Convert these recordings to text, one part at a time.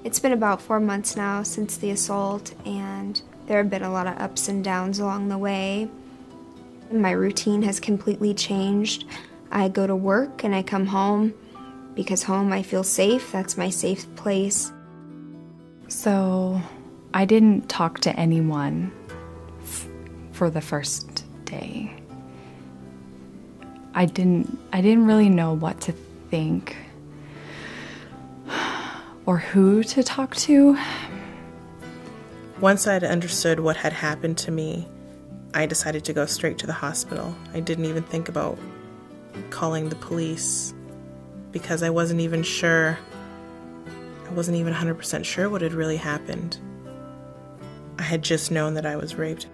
It's been about 4 months now since the assault, and there have been a lot of ups and downs along the way. My routine has completely changed. I go to work and I come home because home I feel safe. That's my safe place. So I didn't talk to anyone for the first day. I didn't really know what to think or who to talk to. Once I had understood what had happened to me, I decided to go straight to the hospital. I didn't even think about calling the police because I wasn't even sure. I wasn't even 100% sure what had really happened. I had just known that I was raped.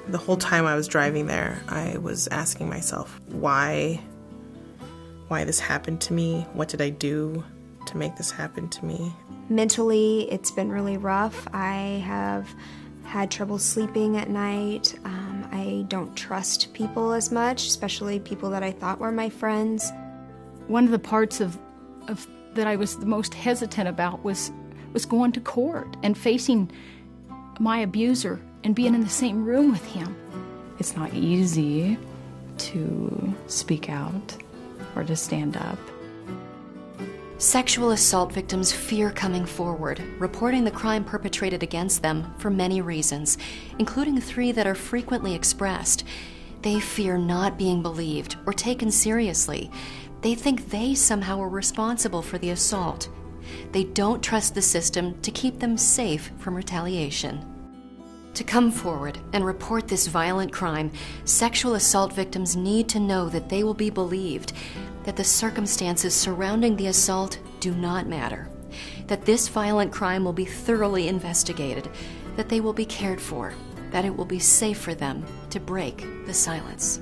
The whole time I was driving there, I was asking myself, why this happened to me? What did I do to make this happen to me? Mentally, it's been really rough. I have had trouble sleeping at night. I don't trust people as much, especially people that I thought were my friends. One of the parts of that I was the most hesitant about was going to court and facing my abuser and being in the same room with him. It's not easy to speak out or to stand up. Sexual assault victims fear coming forward, reporting the crime perpetrated against them for many reasons, including 3 that are frequently expressed. They fear not being believed or taken seriously. They think they somehow are responsible for the assault. They don't trust the system to keep them safe from retaliation. To come forward and report this violent crime, sexual assault victims need to know that they will be believed, that the circumstances surrounding the assault do not matter, that this violent crime will be thoroughly investigated, that they will be cared for, that it will be safe for them to break the silence.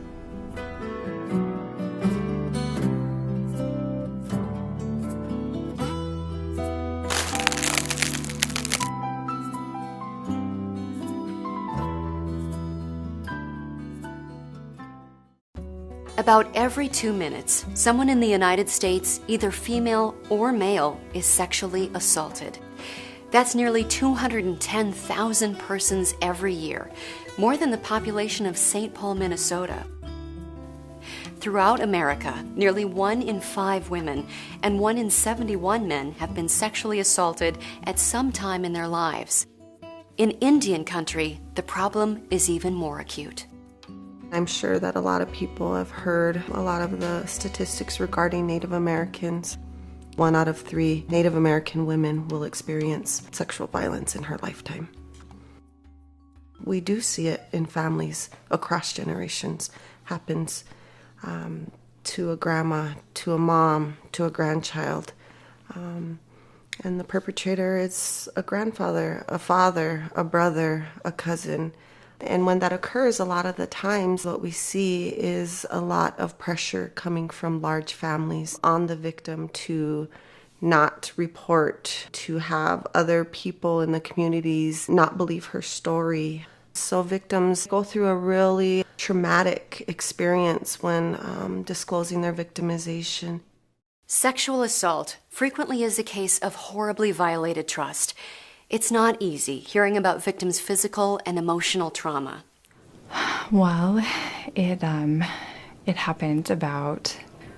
About every 2 minutes, someone in the United States, either female or male, is sexually assaulted. That's nearly 210,000 persons every year, more than the population of St. Paul, Minnesota. Throughout America, nearly 1 in 5 women and 1 in 71 men have been sexually assaulted at some time in their lives. In Indian country, the problem is even more acute. I'm sure that a lot of people have heard a lot of the statistics regarding Native Americans. 1 out of 3 Native American women will experience sexual violence in her lifetime. We do see it in families across generations. Happens to a grandma, to a mom, to a grandchild. And the perpetrator is a grandfather, a father, a brother, a cousin. And when that occurs, a lot of the times what we see is a lot of pressure coming from large families on the victim to not report, to have other people in the communities not believe her story. So victims go through a really traumatic experience when disclosing their victimization. Sexual assault frequently is a case of horribly violated trust. It's not easy hearing about victims' physical and emotional trauma. Well, it happened about,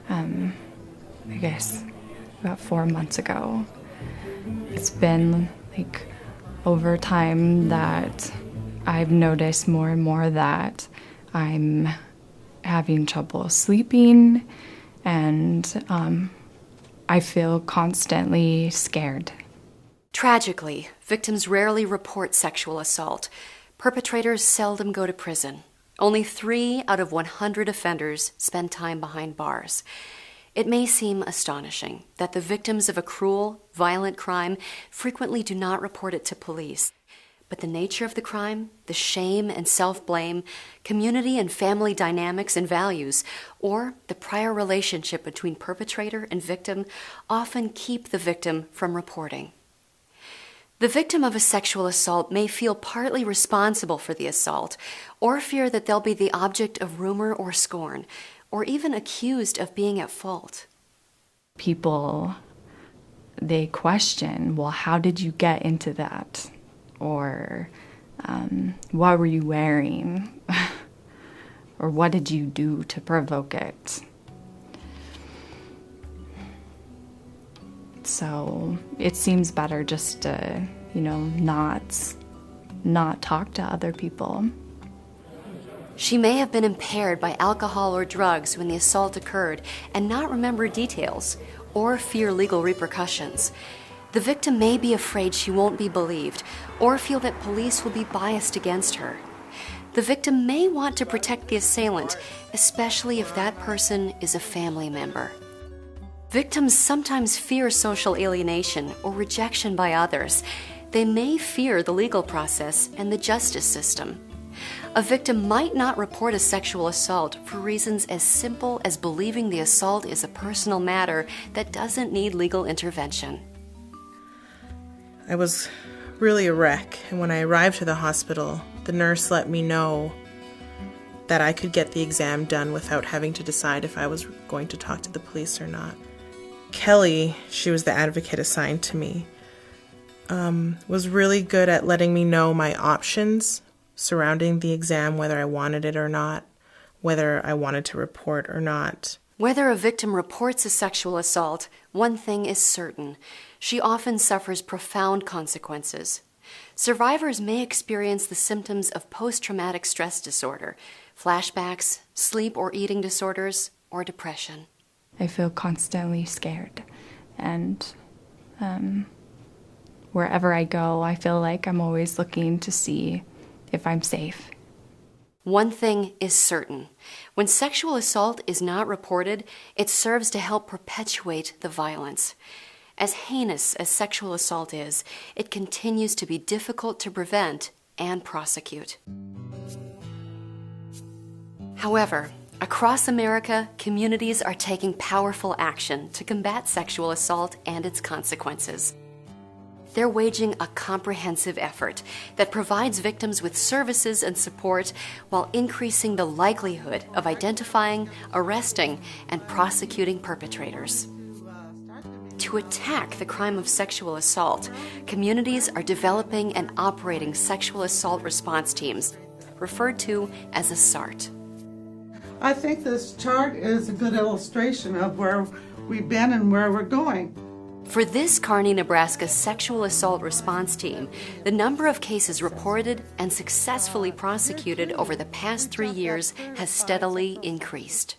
about 4 months ago. It's been over time that I've noticed more and more that I'm having trouble sleeping, and I feel constantly scared. Tragically, victims rarely report sexual assault. Perpetrators seldom go to prison. Only 3 out of 100 offenders spend time behind bars. It may seem astonishing that the victims of a cruel, violent crime frequently do not report it to police. But the nature of the crime, the shame and self-blame, community and family dynamics and values, or the prior relationship between perpetrator and victim often keep the victim from reporting. The victim of a sexual assault may feel partly responsible for the assault, or fear that they'll be the object of rumor or scorn, or even accused of being at fault. People they question, well, how did you get into that? Or what were you wearing? Or what did you do to provoke it? So it seems better just to, not talk to other people. She may have been impaired by alcohol or drugs when the assault occurred and not remember details or fear legal repercussions. The victim may be afraid she won't be believed or feel that police will be biased against her. The victim may want to protect the assailant, especially if that person is a family member. Victims sometimes fear social alienation or rejection by others. They may fear the legal process and the justice system. A victim might not report a sexual assault for reasons as simple as believing the assault is a personal matter that doesn't need legal intervention. I was really a wreck, and when I arrived to the hospital, the nurse let me know that I could get the exam done without having to decide if I was going to talk to the police or not. Kelly, she was the advocate assigned to me, was really good at letting me know my options surrounding the exam, whether I wanted it or not, whether I wanted to report or not. Whether a victim reports a sexual assault, one thing is certain. She often suffers profound consequences. Survivors may experience the symptoms of post-traumatic stress disorder, flashbacks, sleep or eating disorders, or depression. I feel constantly scared, and wherever I go, I feel like I'm always looking to see if I'm safe. One thing is certain. When sexual assault is not reported, it serves to help perpetuate the violence. As heinous as sexual assault is, it continues to be difficult to prevent and prosecute. However, across America, communities are taking powerful action to combat sexual assault and its consequences. They're waging a comprehensive effort that provides victims with services and support while increasing the likelihood of identifying, arresting, and prosecuting perpetrators. To attack the crime of sexual assault, communities are developing and operating sexual assault response teams, referred to as a SART. I think this chart is a good illustration of where we've been and where we're going. For this Kearney, Nebraska sexual assault response team, the number of cases reported and successfully prosecuted over the past 3 years has steadily increased.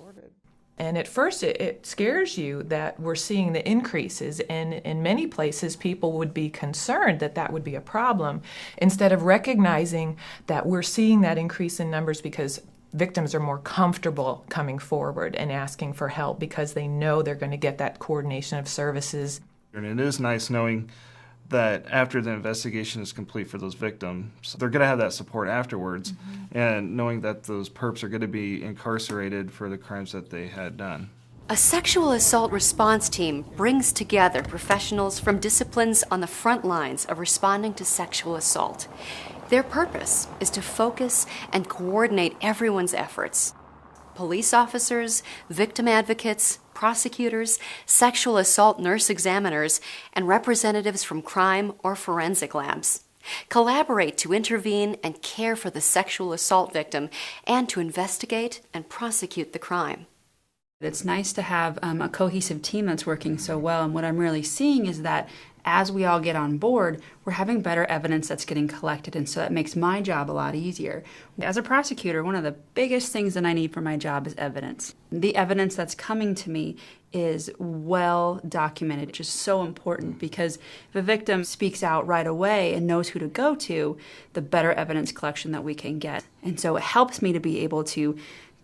And at first it scares you that we're seeing the increases, and in many places people would be concerned that that would be a problem, instead of recognizing that we're seeing that increase in numbers because victims are more comfortable coming forward and asking for help because they know they're going to get that coordination of services. And it is nice knowing that after the investigation is complete for those victims, they're going to have that support afterwards, and knowing that those perps are going to be incarcerated for the crimes that they had done. A sexual assault response team brings together professionals from disciplines on the front lines of responding to sexual assault. Their purpose is to focus and coordinate everyone's efforts. Police officers, victim advocates, prosecutors, sexual assault nurse examiners, and representatives from crime or forensic labs collaborate to intervene and care for the sexual assault victim and to investigate and prosecute the crime. It's nice to have a cohesive team that's working so well, and what I'm really seeing is that as we all get on board, we're having better evidence that's getting collected, and so that makes my job a lot easier. As a prosecutor, one of the biggest things that I need for my job is evidence. The evidence that's coming to me is well documented, which is so important, because if a victim speaks out right away and knows who to go to, the better evidence collection that we can get. And so it helps me to be able to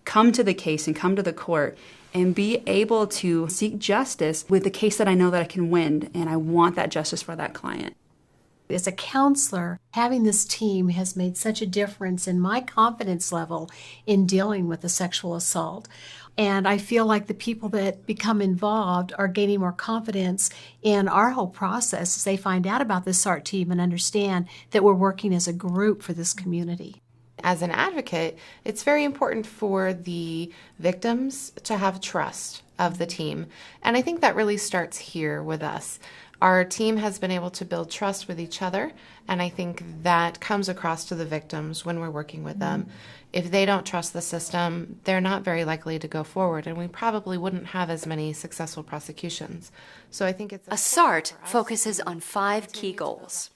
come to the case and come to the court and be able to seek justice with the case that I know that I can win, and I want that justice for that client. As a counselor, having this team has made such a difference in my confidence level in dealing with a sexual assault. And I feel like the people that become involved are gaining more confidence in our whole process as they find out about the SART team and understand that we're working as a group for this community. as an advocate, it's very important for the victims to have trust of the team. And I think that really starts here with us. Our team has been able to build trust with each other, and I think that comes across to the victims when we're working with them. If they don't trust the system, they're not very likely to go forward, and we probably wouldn't have as many successful prosecutions. So I think it's a SART focuses on 5 key goals.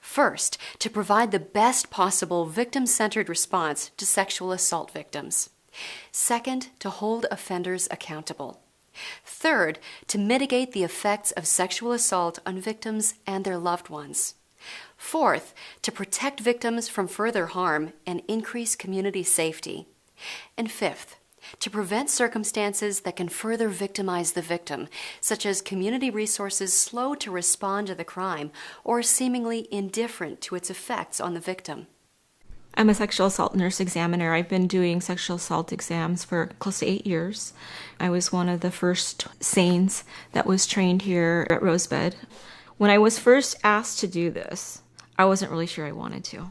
First, to provide the best possible victim-centered response to sexual assault victims. Second, to hold offenders accountable. Third, to mitigate the effects of sexual assault on victims and their loved ones. Fourth, to protect victims from further harm and increase community safety. And fifth, to prevent circumstances that can further victimize the victim, such as community resources slow to respond to the crime or seemingly indifferent to its effects on the victim. I'm a sexual assault nurse examiner. I've been doing sexual assault exams for close to 8 years. I was one of the first SANEs that was trained here at Rosebud. When I was first asked to do this, I wasn't really sure I wanted to,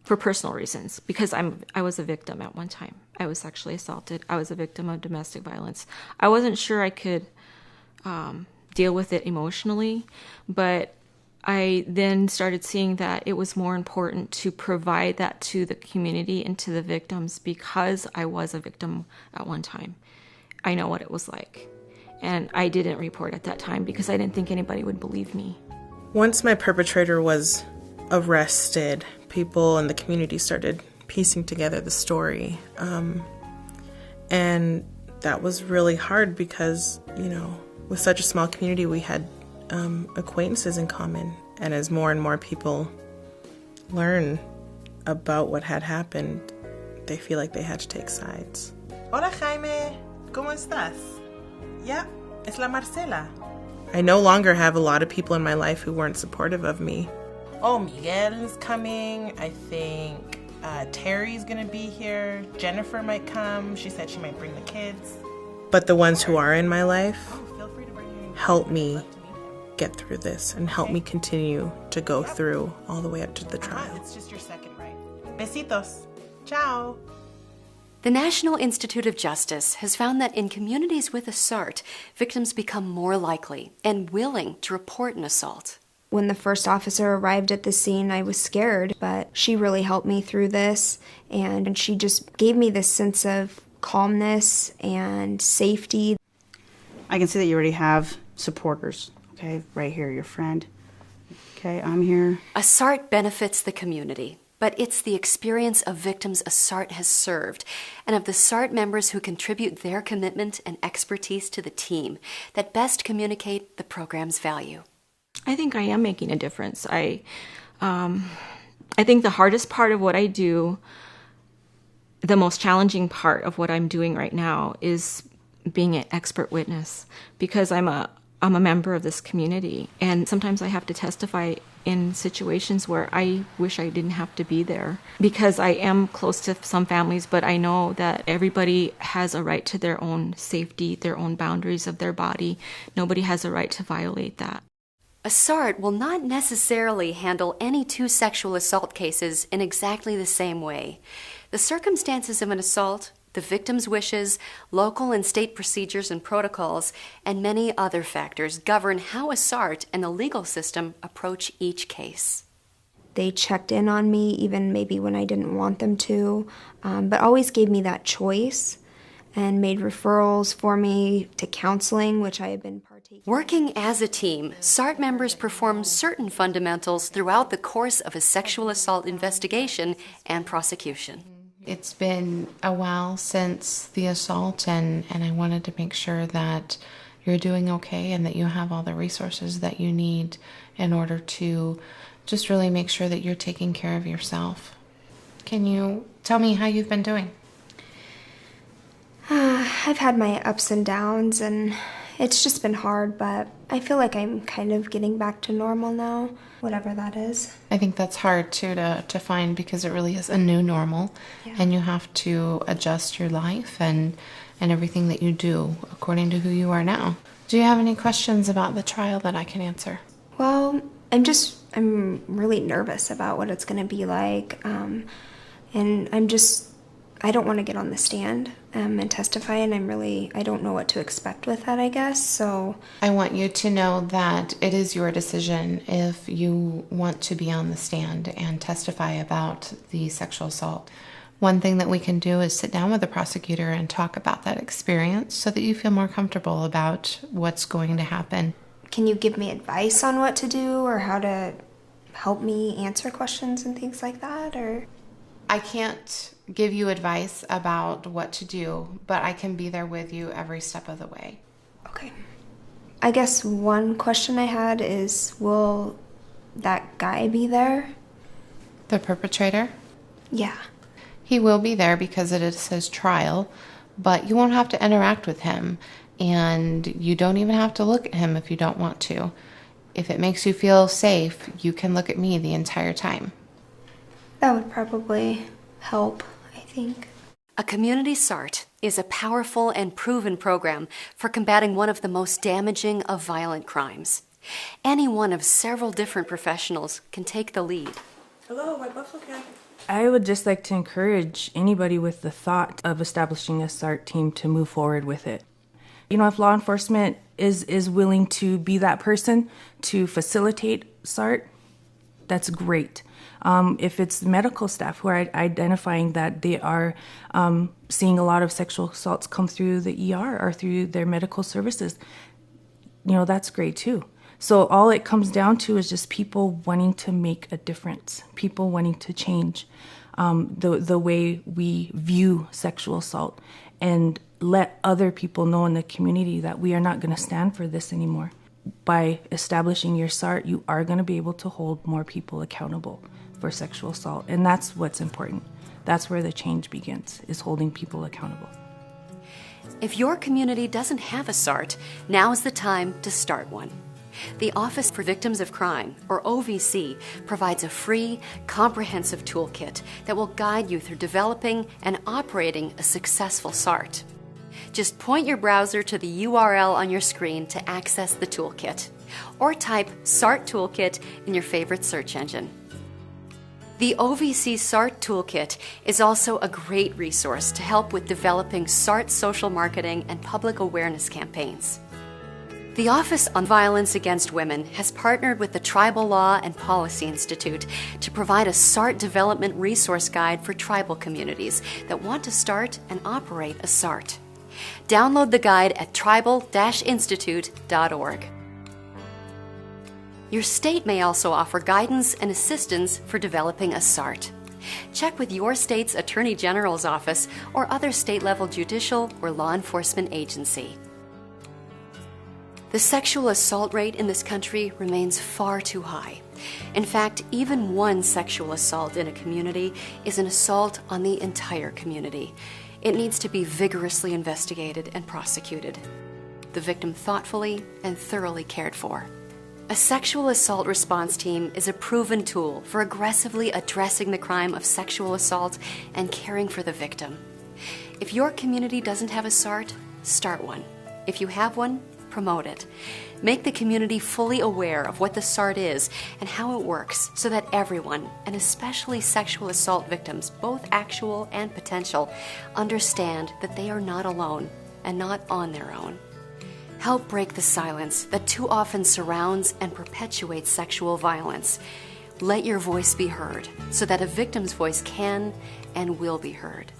for personal reasons, because I was a victim at one time. I was sexually assaulted. I was a victim of domestic violence. I wasn't sure I could deal with it emotionally, but I then started seeing that it was more important to provide that to the community and to the victims because I was a victim at one time. I know what it was like. And I didn't report at that time because I didn't think anybody would believe me. Once my perpetrator was arrested, people in the community started piecing together the story. And that was really hard because, with such a small community, we had acquaintances in common. And as more and more people learn about what had happened, they feel like they had to take sides. Hola, Jaime. ¿Cómo estás? Yeah, es la Marcela. I no longer have a lot of people in my life who weren't supportive of me. Oh, Miguel's coming. I think Terry's going to be here. Jennifer might come. She said she might bring the kids. But the ones who are in my life help me get through this and help me continue to go through all the way up to the trial. It's just your second right. Besitos. Ciao. The National Institute of Justice has found that in communities with a SART, victims become more likely and willing to report an assault. When the first officer arrived at the scene, I was scared, but she really helped me through this, and she just gave me this sense of calmness and safety. I can see that you already have supporters, okay? Right here, your friend. Okay, I'm here. A SART benefits the community, but it's the experience of victims a SART has served and of the SART members who contribute their commitment and expertise to the team that best communicate the program's value. I think I am making a difference. I think the hardest part of what I do, the most challenging part of what I'm doing right now is being an expert witness because I'm a member of this community, and sometimes I have to testify in situations where I wish I didn't have to be there because I am close to some families, but I know that everybody has a right to their own safety, their own boundaries of their body. Nobody has a right to violate that. A SART will not necessarily handle any 2 sexual assault cases in exactly the same way. The circumstances of an assault, the victim's wishes, local and state procedures and protocols, and many other factors govern how a SART and the legal system approach each case. They checked in on me even maybe when I didn't want them to, but always gave me that choice and made referrals for me to counseling, which I had been partaking in. Working as a team, SART members perform certain fundamentals throughout the course of a sexual assault investigation and prosecution. It's been a while since the assault, and I wanted to make sure that you're doing okay and that you have all the resources that you need in order to just really make sure that you're taking care of yourself. Can you tell me how you've been doing? I've had my ups and downs, and it's just been hard, but I feel like I'm kind of getting back to normal now, whatever that is. I think that's hard, too, to find because it really is a new normal, and you have to adjust your life and everything that you do according to who you are now. Do you have any questions about the trial that I can answer? Well, I'm really nervous about what it's going to be like. And I don't want to get on the stand and testify, and I don't know what to expect with that, I guess, so. I want you to know that it is your decision if you want to be on the stand and testify about the sexual assault. One thing that we can do is sit down with the prosecutor and talk about that experience so that you feel more comfortable about what's going to happen. Can you give me advice on what to do or how to help me answer questions and things like that, or? I can't give you advice about what to do, but I can be there with you every step of the way. Okay. I guess one question I had is, will that guy be there? The perpetrator? Yeah. He will be there because it is his trial, but you won't have to interact with him, and you don't even have to look at him if you don't want to. If it makes you feel safe, you can look at me the entire time. That would probably help, I think. A community SART is a powerful and proven program for combating one of the most damaging of violent crimes. Any one of several different professionals can take the lead. Hello, my buffalo cat. I would just like to encourage anybody with the thought of establishing a SART team to move forward with it. You know, if law enforcement is willing to be that person to facilitate SART, that's great. If it's medical staff who are identifying that they are seeing a lot of sexual assaults come through the ER or through their medical services, you know, that's great too. So all it comes down to is just people wanting to make a difference, people wanting to change the way we view sexual assault and let other people know in the community that we are not going to stand for this anymore. By establishing your SART, you are going to be able to hold more people accountable for sexual assault. And that's what's important. That's where the change begins, is holding people accountable. If your community doesn't have a SART, now is the time to start one. The Office for Victims of Crime, or OVC, provides a free, comprehensive toolkit that will guide you through developing and operating a successful SART. Just point your browser to the URL on your screen to access the toolkit, or type SART Toolkit in your favorite search engine. The OVC SART Toolkit is also a great resource to help with developing SART social marketing and public awareness campaigns. The Office on Violence Against Women has partnered with the Tribal Law and Policy Institute to provide a SART development resource guide for tribal communities that want to start and operate a SART. Download the guide at tribal-institute.org. Your state may also offer guidance and assistance for developing a SART. Check with your state's Attorney General's office or other state-level judicial or law enforcement agency. The sexual assault rate in this country remains far too high. In fact, even one sexual assault in a community is an assault on the entire community. It needs to be vigorously investigated and prosecuted. The victim thoughtfully and thoroughly cared for. A sexual assault response team is a proven tool for aggressively addressing the crime of sexual assault and caring for the victim. If your community doesn't have a SART, start one. If you have one, promote it. Make the community fully aware of what the SART is and how it works so that everyone, and especially sexual assault victims, both actual and potential, understand that they are not alone and not on their own. Help break the silence that too often surrounds and perpetuates sexual violence. Let your voice be heard so that a victim's voice can and will be heard.